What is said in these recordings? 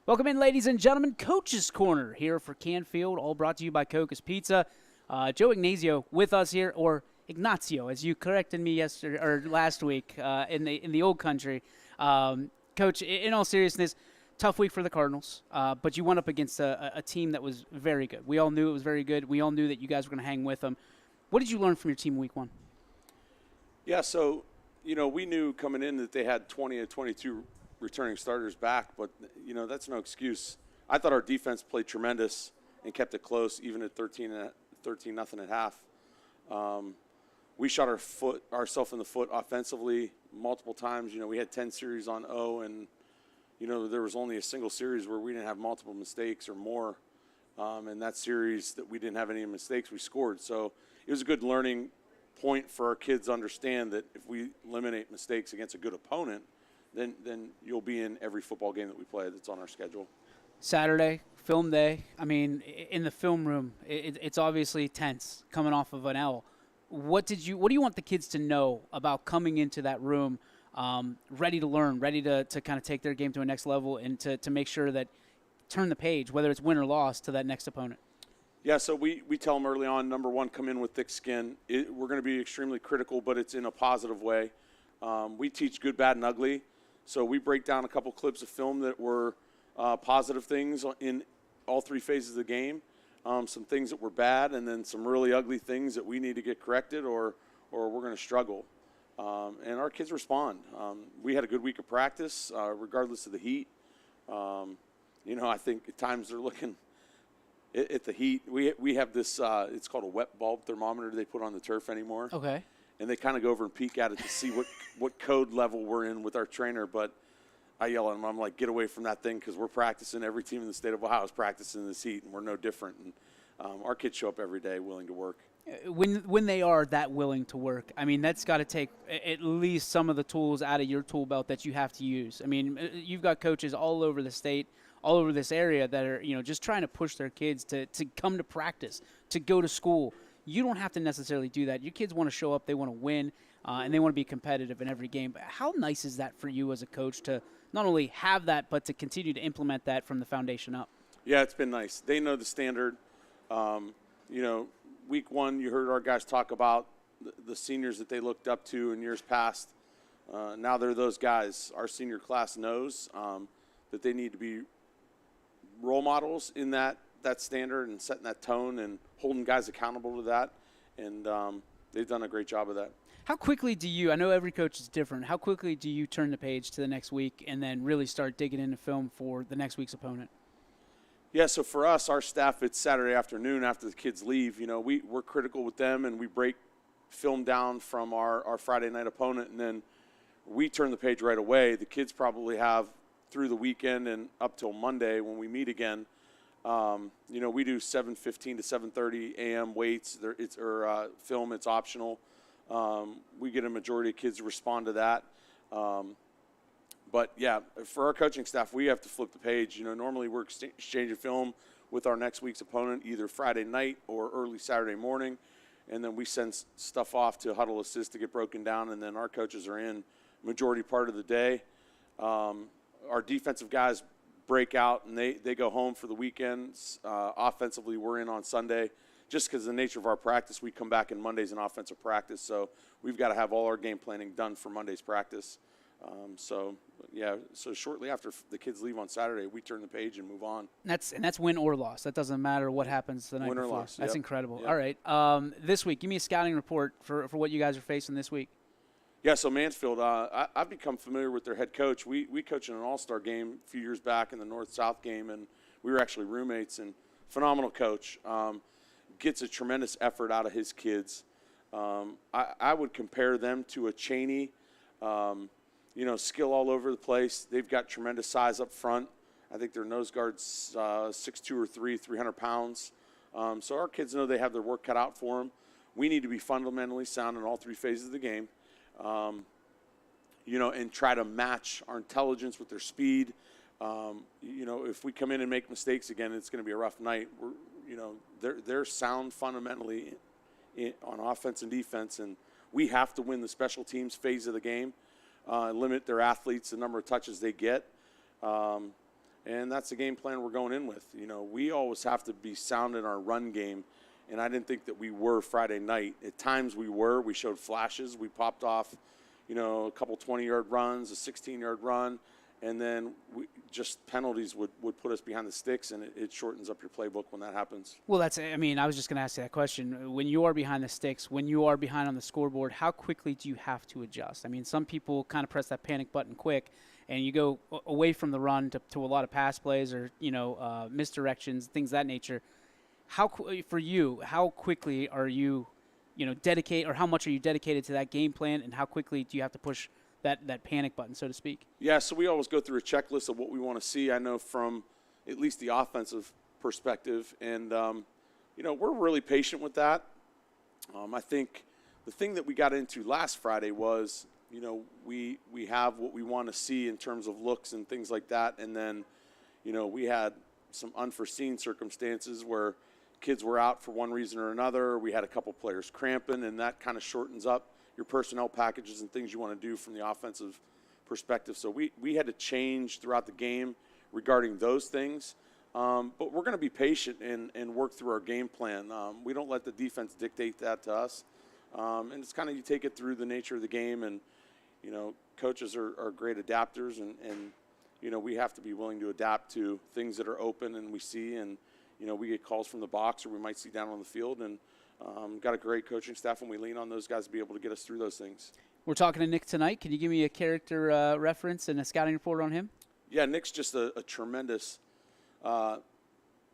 Welcome in, ladies and gentlemen. Coach's Corner here for Canfield, all brought to you by Coca's Pizza. Joe Ignazio with us here, or Ignazio, as you corrected me yesterday or last week in the old country. Coach, in all seriousness, tough week for the Cardinals, but you went up against a team that was very good. We all knew it was very good. We all knew that you guys were going to hang with them. What did you learn from your team week one? Yeah, so, we knew coming in that they had 20 to 22 returning starters back, but, that's no excuse. I thought our defense played tremendous and kept it close, even at 13-0 at half. We shot ourselves in the foot offensively multiple times. We had 10 series on O, and, there was only a single series where we didn't have multiple mistakes or more. And that series that we didn't have any mistakes, we scored. So it was a good learning point for our kids to understand that if we eliminate mistakes against a good opponent, then you'll be in every football game that we play that's on our schedule. Saturday, film day. I mean, in the film room, it's obviously tense coming off of an L. What do you want the kids to know about coming into that room, ready to learn, ready to kind of take their game to a next level and to make sure that turn the page, whether it's win or loss, to that next opponent? Yeah, so we tell them early on, number one, come in with thick skin. We're going to be extremely critical, but it's in a positive way. We teach good, bad, and ugly. So we break down a couple clips of film that were positive things in all three phases of the game, some things that were bad, and then some really ugly things that we need to get corrected or we're going to struggle. And our kids respond. We had a good week of practice, regardless of the heat. I think at times they're looking at the heat. We have this, it's called a wet bulb thermometer they put on the turf anymore. Okay. And they kind of go over and peek at it to see what code level we're in with our trainer. But I yell at them. I'm like, get away from that thing because we're practicing. Every team in the state of Ohio is practicing this heat, and we're no different. And our kids show up every day willing to work. When they are that willing to work, I mean, that's got to take at least some of the tools out of your tool belt that you have to use. I mean, you've got coaches all over the state, all over this area that are, just trying to push their kids to come to practice, to go to school. You don't have to necessarily do that. Your kids want to show up, they want to win, and they want to be competitive in every game. But how nice is that for you as a coach to not only have that, but to continue to implement that from the foundation up? Yeah, it's been nice. They know the standard. Week one, you heard our guys talk about the seniors that they looked up to in years past. Now they're those guys. Our senior class knows that they need to be role models in that standard and setting that tone and holding guys accountable to that. And they've done a great job of that. How quickly do you – I know every coach is different. How quickly do you turn the page to the next week and then really start digging into film for the next week's opponent? Yeah, so for us, our staff, it's Saturday afternoon after the kids leave. We're critical with them, and we break film down from our Friday night opponent, and then we turn the page right away. The kids probably have through the weekend and up till Monday when we meet again. We do 7:15 to 7:30 a.m. weights. Film. It's optional. We get a majority of kids to respond to that. But, yeah, for our coaching staff, we have to flip the page. Normally we're exchanging film with our next week's opponent either Friday night or early Saturday morning, and then we send stuff off to Huddle Assist to get broken down, and then our coaches are in majority part of the day. Our defensive guys break out, and they go home for the weekends. Offensively, we're in on Sunday. Just because of the nature of our practice, we come back in Mondays in offensive practice, so we've got to have all our game planning done for Monday's practice. So shortly after the kids leave on Saturday, we turn the page and move on. That's win or loss. That doesn't matter what happens the night before. Win or loss. That's Yep. incredible. Yep. All right. This week, give me a scouting report for what you guys are facing this week. Yeah, so Mansfield, I've become familiar with their head coach. We coached in an all-star game a few years back in the North-South game, and we were actually roommates. And phenomenal coach. Gets a tremendous effort out of his kids. I would compare them to a Cheney. Skill all over the place. They've got tremendous size up front. I think their nose guard's 6'2" or 300 pounds. So our kids know they have their work cut out for them. We need to be fundamentally sound in all three phases of the game, and try to match our intelligence with their speed. If we come in and make mistakes again, it's going to be a rough night. They're sound fundamentally on offense and defense, and we have to win the special teams phase of the game. Limit their athletes, the number of touches they get. and that's the game plan we're going in with. You know, we always have to be sound in our run game, and I didn't think that we were Friday night. At times we were. We showed flashes. We popped off, you know, a couple 20-yard runs, a 16-yard run, and then just penalties would put us behind the sticks, and it shortens up your playbook when that happens. Well, I was just going to ask you that question. When you are behind the sticks, when you are behind on the scoreboard, how quickly do you have to adjust? I mean, some people kind of press that panic button quick, and you go away from the run to a lot of pass plays or, you know, misdirections, things of that nature. For you, how quickly are you, you know, or how much are you dedicated to that game plan, and how quickly do you have to push that panic button, so to speak? Yeah, so we always go through a checklist of what we want to see. I know from at least the offensive perspective, and, you know, we're really patient with that. I think the thing that we got into last Friday was, you know, we have what we want to see in terms of looks and things like that, and then, you know, we had some unforeseen circumstances where kids were out for one reason or another. We had a couple players cramping, and that kind of shortens up your personnel packages and things you want to do from the offensive perspective. So we had to change throughout the game regarding those things. But we're going to be patient and work through our game plan. We don't let the defense dictate that to us. And it's kind of, you take it through the nature of the game, and, you know, coaches are great adapters, and you know, we have to be willing to adapt to things that are open and we see, and, you know, we get calls from the box or we might see down on the field, and got a great coaching staff, and we lean on those guys to be able to get us through those things. We're talking to Nick tonight. Can you give me a character reference and a scouting report on him? Yeah, Nick's just a tremendous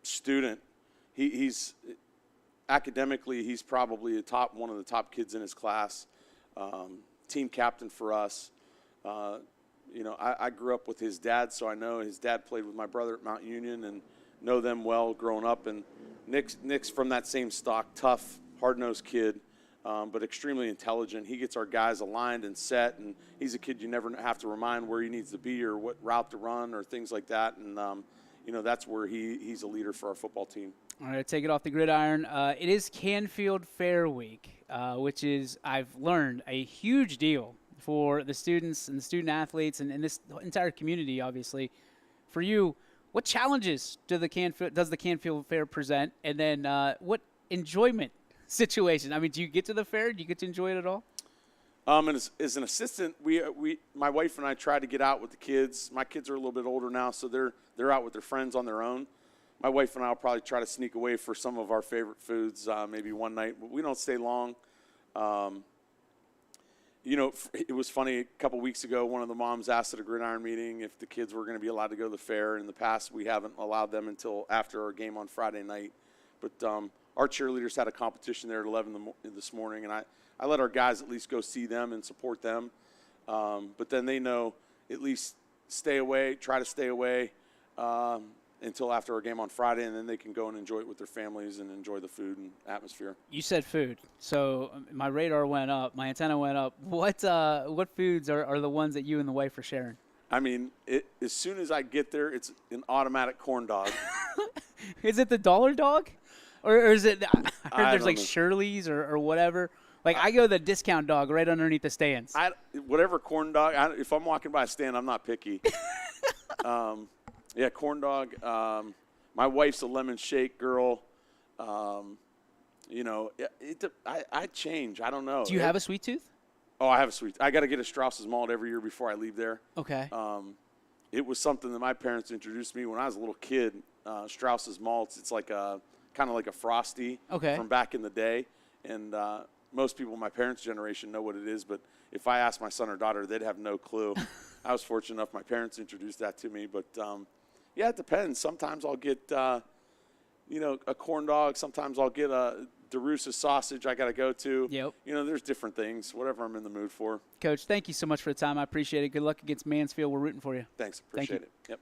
student. He's academically, he's probably one of the top kids in his class. Team captain for us. You know, I grew up with his dad, so I know his dad played with my brother at Mount Union and know them well growing up. And Nick's from that same stock, tough, hard-nosed kid, but extremely intelligent. He gets our guys aligned and set, and he's a kid you never have to remind where he needs to be or what route to run or things like that. And, you know, that's where he's a leader for our football team. All right, take it off the gridiron. It is Canfield Fair Week, which is, I've learned, a huge deal for the students and the student athletes and this entire community, obviously. For you, what challenges does the Canfield Fair present? And then what enjoyment situation? I mean, do you get to the fair? Do you get to enjoy it at all? And as an assistant, my wife and I try to get out with the kids. My kids are a little bit older now, so they're out with their friends on their own. My wife and I will probably try to sneak away for some of our favorite foods, maybe one night, but we don't stay long. You know, it was funny, a couple weeks ago, one of the moms asked at a gridiron meeting if the kids were going to be allowed to go to the fair. In the past, we haven't allowed them until after our game on Friday night. But our cheerleaders had a competition there at 11 this morning, and I let our guys at least go see them and support them. But then they know at least try to stay away until after our game on Friday, and then they can go and enjoy it with their families and enjoy the food and atmosphere. You said food, so my radar went up, my antenna went up. What foods are the ones that you and the wife are sharing? I mean, as soon as I get there, it's an automatic corn dog. Is it the dollar dog? Or is it, I heard there's like know. Shirley's or whatever. Like, I go the discount dog right underneath the stands. Whatever corn dog, if I'm walking by a stand, I'm not picky. Yeah, corn dog. My wife's a lemon shake girl. You know, I change. I don't know. Do you have a sweet tooth? Oh, I have a sweet. I got to get a Strauss's malt every year before I leave there. Okay. It was something that my parents introduced me when I was a little kid. Strauss's malts. It's like kind of like a Frosty from back in the day, and most people in my parents' generation know what it is. But if I asked my son or daughter, they'd have no clue. I was fortunate enough my parents introduced that to me, but. Yeah, it depends. Sometimes I'll get, you know, a corn dog. Sometimes I'll get a DeRussa sausage I got to go to. Yep. You know, there's different things, whatever I'm in the mood for. Coach, thank you so much for the time. I appreciate it. Good luck against Mansfield. We're rooting for you. Thanks. Appreciate it. Yep.